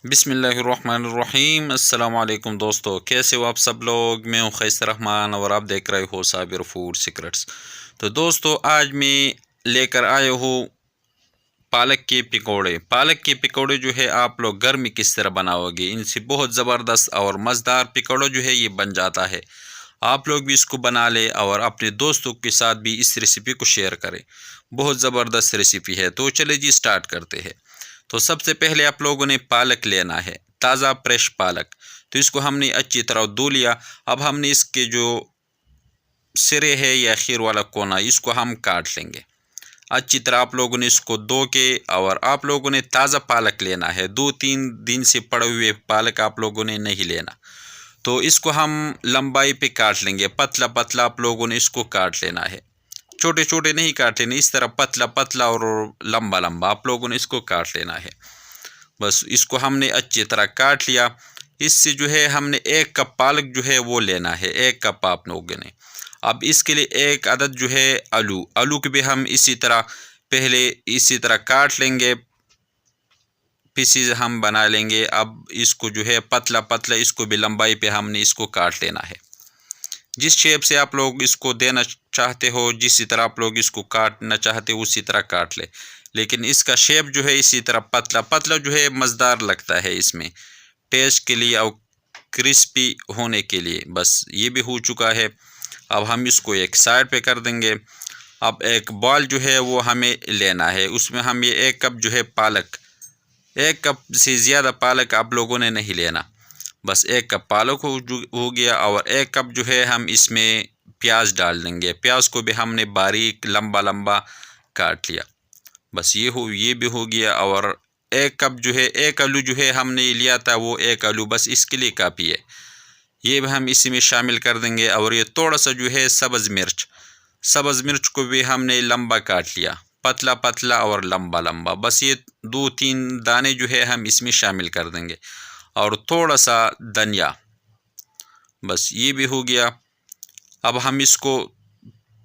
बिस्मिल्लाहिर्रहमानिर्रहीम। अस्सलाम वालेकुम दोस्तों, कैसे हो आप सब लोग। मैं हूं खैसर रहमान और आप देख रहे हो साबिर फूड सीक्रेट्स। तो दोस्तों, आज मैं लेकर आया हूँ पालक के पकौड़े। पालक के पकौड़े जो है आप लोग घर में किस तरह बनाओगे, इनसे बहुत ज़बरदस्त और मज़ेदार पकौड़ा जो है ये बन जाता है। आप लोग भी इसको बना लें और अपने दोस्तों के साथ भी इस रेसिपी को शेयर करें। बहुत ज़बरदस्त रेसिपी है। तो चले जी स्टार्ट करते हैं। तो सबसे पहले आप लोगों ने पालक लेना है, ताज़ा फ्रेश पालक। तो इसको हमने अच्छी तरह धो लिया। अब हमने इसके जो सिरे है या खीर वाला कोना, इसको हम काट लेंगे अच्छी तरह। आप लोगों ने इसको धो के और आप लोगों ने ताज़ा पालक लेना है। 2-3 दिन से पड़े हुए पालक आप लोगों ने नहीं लेना। तो इसको हम लंबाई पे काट लेंगे, पतला पतला आप लोगों ने इसको काट लेना है। छोटे छोटे नहीं काट लेने, इस तरह पतला पतला और लंबा लंबा आप लोगों ने इसको काट लेना है। बस इसको हमने अच्छी तरह काट लिया। इससे जो है हमने 1 कप पालक जो है वो लेना है, 1 कप आप लोगों ने। अब इसके लिए 1 अदद जो है आलू, आलू के भी हम इसी तरह पहले इसी तरह काट लेंगे, पीसीज हम बना लेंगे। अब इसको जो है पतला पतला, इसको भी लंबाई पे हमने इसको काट लेना है। जिस शेप से आप लोग इसको देना चाहते हो, जिस तरह आप लोग इसको काटना चाहते हो उसी तरह काट ले। लेकिन इसका शेप जो है इसी तरह पतला पतला जो है मज़ेदार लगता है इसमें, टेस्ट के लिए और क्रिस्पी होने के लिए। बस ये भी हो चुका है। अब हम इसको एक साइड पे कर देंगे। अब एक बॉल जो है वो हमें लेना है, उसमें हम ये 1 कप जो है पालक, 1 कप से ज़्यादा पालक आप लोगों ने नहीं लेना। बस 1 कप पालक हो गया और 1 कप जो है हम इसमें प्याज डाल देंगे। प्याज को भी हमने बारीक लंबा लंबा काट लिया। बस ये भी हो गया। और 1 कप जो है 1 आलू जो है हमने लिया था, वो 1 आलू बस इसके लिए काफ़ी है। ये भी हम इसी में शामिल कर देंगे। और ये थोड़ा सा जो है सब्ज़ मिर्च को भी हमने लंबा काट लिया, पतला पतला और लंबा लंबा। बस ये 2-3 दाने जो है हम इसमें शामिल कर देंगे। और थोड़ा सा धनिया, बस ये भी हो गया। अब हम इसको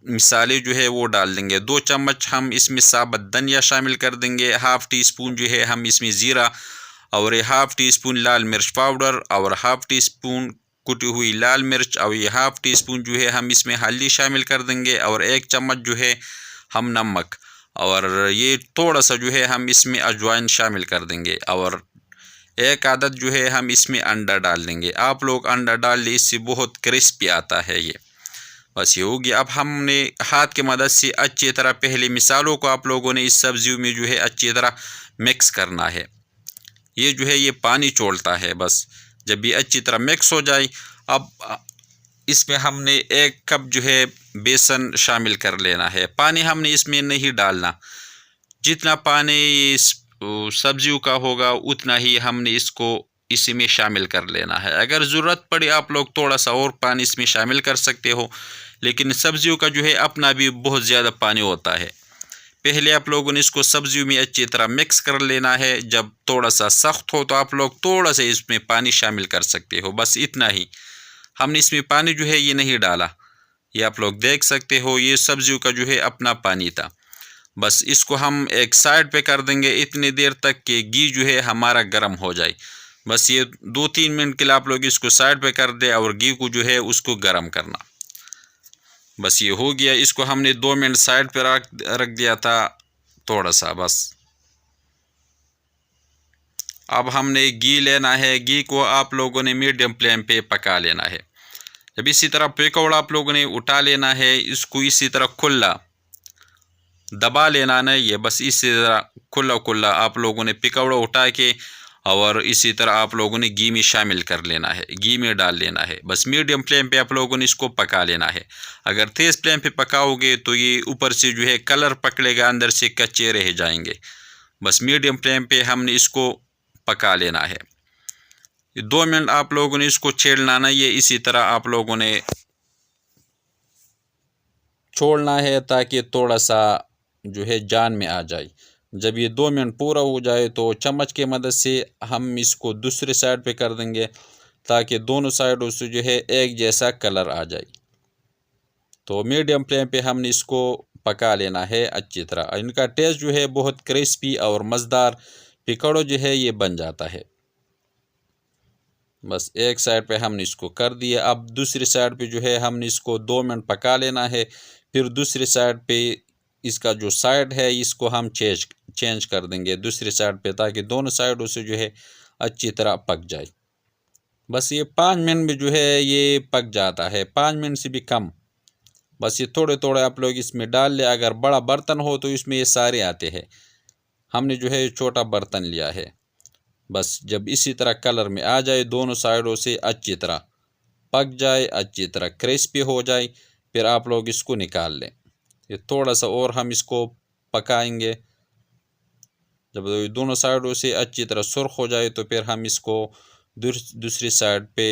मिसाले जो है वो डाल देंगे। 2 चम्मच हम इसमें साबुत धनिया शामिल कर देंगे। हाफ़ टी स्पून जो है हम इसमें ज़ीरा, और ये हाफ़ टी स्पून लाल मिर्च पाउडर, और हाफ़ टी स्पून कुटी हुई लाल मिर्च, और ये हाफ़ टी स्पून जो है हम इसमें हल्दी शामिल कर देंगे। और 1 चम्मच जो है हम नमक, और ये थोड़ा सा जो है हम इसमें अजवाइन शामिल कर देंगे। और 1 आदत जो है हम इसमें अंडा डाल देंगे। आप लोग अंडा डाल लें, इससे बहुत क्रिस्पी आता है ये। बस ये हो गया। अब हमने हाथ की मदद से अच्छी तरह पहले मिसालों को आप लोगों ने इस सब्जियों में जो है अच्छी तरह मिक्स करना है। ये जो है ये पानी छोड़ता है। बस जब ये अच्छी तरह मिक्स हो जाए, अब इसमें हमने 1 कप जो है बेसन शामिल कर लेना है। पानी हमने इसमें नहीं डालना, जितना पानी इस सब्जियों का होगा उतना ही हमने इसको इसी में शामिल कर लेना है। अगर ज़रूरत पड़े आप लोग थोड़ा सा और पानी इसमें शामिल कर सकते हो, लेकिन सब्जियों का जो है अपना भी बहुत ज़्यादा पानी होता है। पहले आप लोगों ने इसको सब्जियों में अच्छी तरह मिक्स कर लेना है। जब थोड़ा सा सख्त हो तो आप लोग थोड़ा सा इसमें पानी शामिल कर सकते हो, बस इतना ही। हमने इसमें पानी जो है ये नहीं डाला, ये आप लोग देख सकते हो, ये सब्जियों का जो है अपना पानी था। बस इसको हम एक साइड पे कर देंगे इतनी देर तक कि घी जो है हमारा गर्म हो जाए। बस ये 2-3 मिनट के लिए आप लोग इसको साइड पे कर दे और घी को जो है उसको गर्म करना। बस ये हो गया। इसको हमने 2 मिनट साइड पे रख दिया था थोड़ा सा। बस अब हमने घी लेना है। घी को आप लोगों ने मीडियम फ्लेम पे पका लेना है। जब इसी तरह पकौड़ा आप लोगों ने उठा लेना है, इसको इसी तरह खुला दबा लेना नहीं, ये बस इसी तरह खुला खुला आप लोगों ने पकौड़ा उठा के और इसी तरह आप लोगों ने घी में शामिल कर लेना है, घी में डाल लेना है। बस मीडियम फ्लेम पे आप लोगों ने इसको पका लेना है। अगर तेज़ फ्लेम पे पकाओगे तो ये ऊपर से जो है कलर पकड़ेगा, अंदर से कच्चे रह जाएंगे। बस मीडियम फ्लेम पे हमने इसको पका लेना है। 2 मिनट आप लोगों ने इसको छेड़ना नहीं, ये इसी तरह आप लोगों ने छोड़ना है ताकि थोड़ा सा जो है जान में आ जाए। जब ये 2 मिनट पूरा हो जाए तो चम्मच की मदद से हम इसको दूसरे साइड पे कर देंगे ताकि दोनों साइडों से जो है एक जैसा कलर आ जाए। तो मीडियम फ्लेम पे हमने इसको पका लेना है अच्छी तरह। इनका टेस्ट जो है बहुत क्रिस्पी और मज़ेदार पकौड़ा जो है ये बन जाता है। बस एक साइड पे हमने इसको कर दिया। अब दूसरी साइड पे जो है हमने इसको 2 मिनट पका लेना है। फिर दूसरी साइड पे इसका जो साइड है इसको हम चेंज कर देंगे दूसरी साइड पे, ताकि दोनों साइडों से जो है अच्छी तरह पक जाए। बस ये 5 मिनट में जो है ये पक जाता है, 5 मिनट से भी कम। बस ये थोड़े थोड़े आप लोग इसमें डाल ले। अगर बड़ा बर्तन हो तो इसमें ये सारे आते हैं, हमने जो है छोटा बर्तन लिया है। बस जब इसी तरह कलर में आ जाए, दोनों साइडों से अच्छी तरह पक जाए, अच्छी तरह क्रिस्पी हो जाए, फिर आप लोग इसको निकाल लें। ये थोड़ा सा और हम इसको पकाएंगे। जब दोनों साइडों से अच्छी तरह सुर्ख हो जाए तो फिर हम इसको दूसरी साइड पे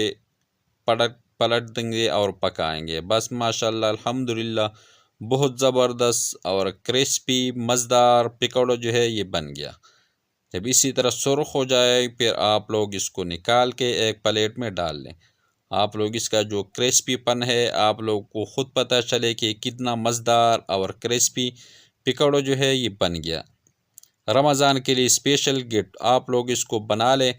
पलट देंगे और पकाएंगे। बस माशाल्लाह अल्हम्दुलिल्लाह बहुत ज़बरदस्त और क्रिस्पी मज़ेदार पकौड़ा जो है ये बन गया। जब इसी तरह सुर्ख हो जाए फिर आप लोग इसको निकाल के एक प्लेट में डाल लें। आप लोग इसका जो क्रिस्पीपन है आप लोग को ख़ुद पता चले कि कितना मज़ेदार और क्रिस्पी पकौड़ा जो है ये बन गया। रमज़ान के लिए स्पेशल गिफ्ट आप लोग इसको बना लें,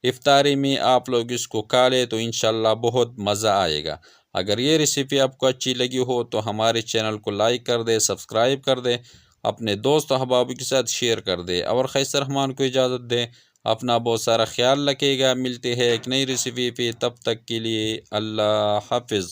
इफ्तारी में आप लोग इसको खा लें तो इंशाल्लाह बहुत मज़ा आएगा। अगर ये रेसिपी आपको अच्छी लगी हो तो हमारे चैनल को लाइक कर दे, सब्सक्राइब कर दे, अपने दोस्त अहबाब के साथ शेयर कर दे और खैसर रहमान को इजाज़त दें। अपना बहुत सारा ख्याल रखिएगा। मिलते हैं एक नई रेसिपी पे, तब तक के लिए अल्लाह हाफिज़।